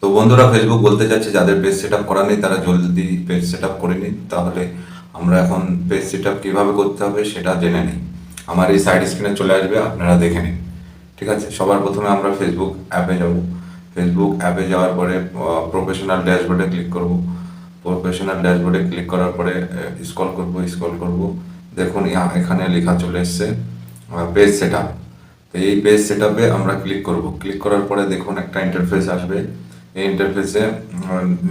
তো বন্ধুরা, ফেসবুক বলতে চাচ্ছে যাদের পেজ সেট আপ করা নেই তারা জলদি পেজ সেট আপ করে নিন। তাহলে আমরা এখন পেজ সেট আপ কীভাবে করতে হবে সেটা জেনে নিই। আমার এই সাইড স্ক্রিনে চলে আসবে, আপনারা দেখে নিন। ঠিক আছে, সবার প্রথমে আমরা ফেসবুক অ্যাপে যাব। ফেসবুক অ্যাপে যাওয়ার পরে প্রফেশনাল ড্যাশবোর্ডে ক্লিক করব। প্রফেশনাল ড্যাশবোর্ডে ক্লিক করার পরে স্ক্রল করব। দেখুন এখানে লেখা চলে এসছে পেজ সেট আপ। তো এই পেজ সেট আপে আমরা ক্লিক করব। ক্লিক করার পরে দেখুন একটা ইন্টারফেস আসবে। এই ইন্টারফেসে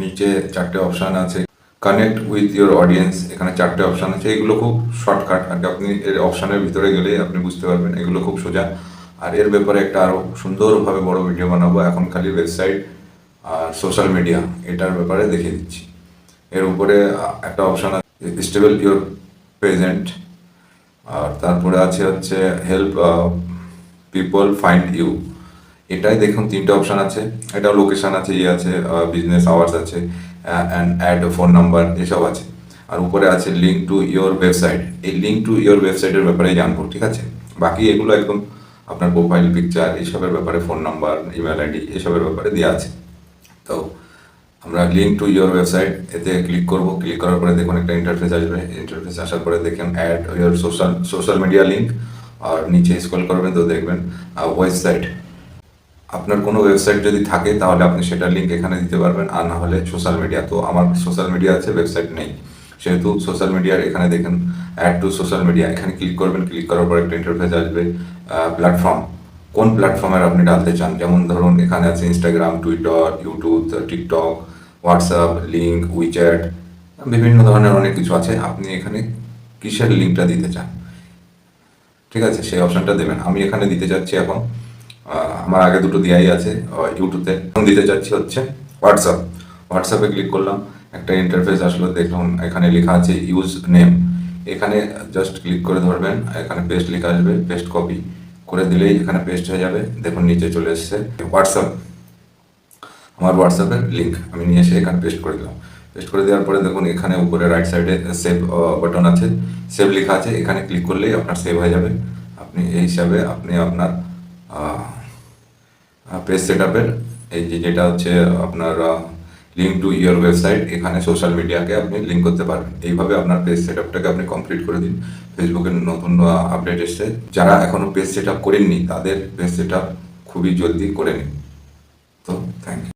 নিচে চারটে অপশান আছে। কানেক্ট উইথ ইউর অডিয়েন্স, এখানে চারটে অপশান আছে। এগুলো খুব শর্টকাট, আর কি আপনি এর অপশানের ভিতরে গেলেই আপনি বুঝতে পারবেন এগুলো খুব সোজা। আর এর ব্যাপারে একটা আরও সুন্দরভাবে বড় ভিডিও বানাবো। এখন খালি ওয়েবসাইট আর সোশ্যাল মিডিয়া এটার ব্যাপারে দেখিয়ে দিচ্ছি। এর উপরে একটা অপশান আছে স্টেবল ইউর প্রেজেন্ট, আর তারপরে হচ্ছে হেল্প পিপল ফাইন্ড ইউ। এটাই দেখুন তিনটে অপশান আছে। এটা লোকেশান আছে, আছে বিজনেস আওয়ার্স আছে, অ্যান্ড অ্যাড ফোন নাম্বার এসব আছে। আর উপরে আছে লিঙ্ক টু ইয়োর ওয়েবসাইট। এই লিঙ্ক টু ইয়োর ওয়েবসাইটের ব্যাপারে জানবো, ঠিক আছে। বাকি এগুলো একদম আপনার প্রোফাইল পিকচার এইসবের ব্যাপারে, ফোন নাম্বার, ইমেল আইডি এসবের ব্যাপারে দেওয়া আছে। তো আমরা লিঙ্ক টু ইয়োর ওয়েবসাইট এতে ক্লিক করব। ক্লিক করার পরে দেখুন একটা ইন্টারফেস আসবে। ইন্টারফেস আসার পরে দেখুন add your social media link, আর নিচে স্ক্রল করবেন তো দেখবেন ওয়েবসাইট। আপনার কোনো ওয়েবসাইট যদি থাকে তাহলে আপনি সেটার লিঙ্ক এখানে দিতে পারবেন, আর না হলে সোশ্যাল মিডিয়া। তো আমার সোশ্যাল মিডিয়া আছে, ওয়েবসাইট নেই, সেহেতু সোশ্যাল মিডিয়ার এখানে দেখেন অ্যাড টু সোশ্যাল মিডিয়া, এখানে ক্লিক করবেন। ক্লিক করার পর একটা ইন্টারফেস আসবে। প্ল্যাটফর্ম, কোন প্ল্যাটফর্মের আপনি ডালতে চান, যেমন ধরুন এখানে আছে Instagram, Twitter, YouTube, TikTok, WhatsApp, link, WeChat, বিভিন্ন ধরনের অনেক কিছু আছে। আপনি এখানে কিসের লিঙ্কটা দিতে চান, ঠিক আছে, সেই অপশানটা দেবেন। আমি এখানে দিতে চাচ্ছি এখন, আমার আগে দুটো দেওয়াই আছে ইউটিউবে। এখন দিতে চাচ্ছি হচ্ছে হোয়াটসঅ্যাপ। হোয়াটসঅ্যাপে ক্লিক করলাম, একটা ইন্টারফেস আসলো। দেখুন এখানে লেখা আছে ইউজ নেম। এখানে জাস্ট ক্লিক করে ধরবেন, এখানে পেস্ট লেখা আসবে, পেস্ট কপি করে দিলেই এখানে পেস্ট হয়ে যাবে। দেখুন নিচে চলে এসছে হোয়াটসঅ্যাপ। আমার হোয়াটসঅ্যাপের লিঙ্ক আমি নিয়ে এসে এখানে পেস্ট করে দিলাম। পেস্ট করে দেওয়ার পরে দেখুন এখানে উপরে রাইট সাইডে সেভ বাটন আছে, সেভ লেখা আছে। এখানে ক্লিক করলেই আপনার সেভ হয়ে যাবে। আপনি এই হিসাবে আপনি আপনার পেজ সেট আপের এই যেটা হচ্ছে আপনার লিঙ্ক টু ইয়োর ওয়েবসাইট, এখানে সোশ্যাল মিডিয়াকে আপনি লিঙ্ক করতে পারবেন। এইভাবে আপনার পেজ সেট আপটাকে আপনি কমপ্লিট করে দিন। ফেসবুকের নতুন আপডেট এসছে, যারা এখনও পেজ সেট আপ করেননি তাদের পেজ সেট আপ খুবই জলদি করে নিন। তো থ্যাংক ইউ।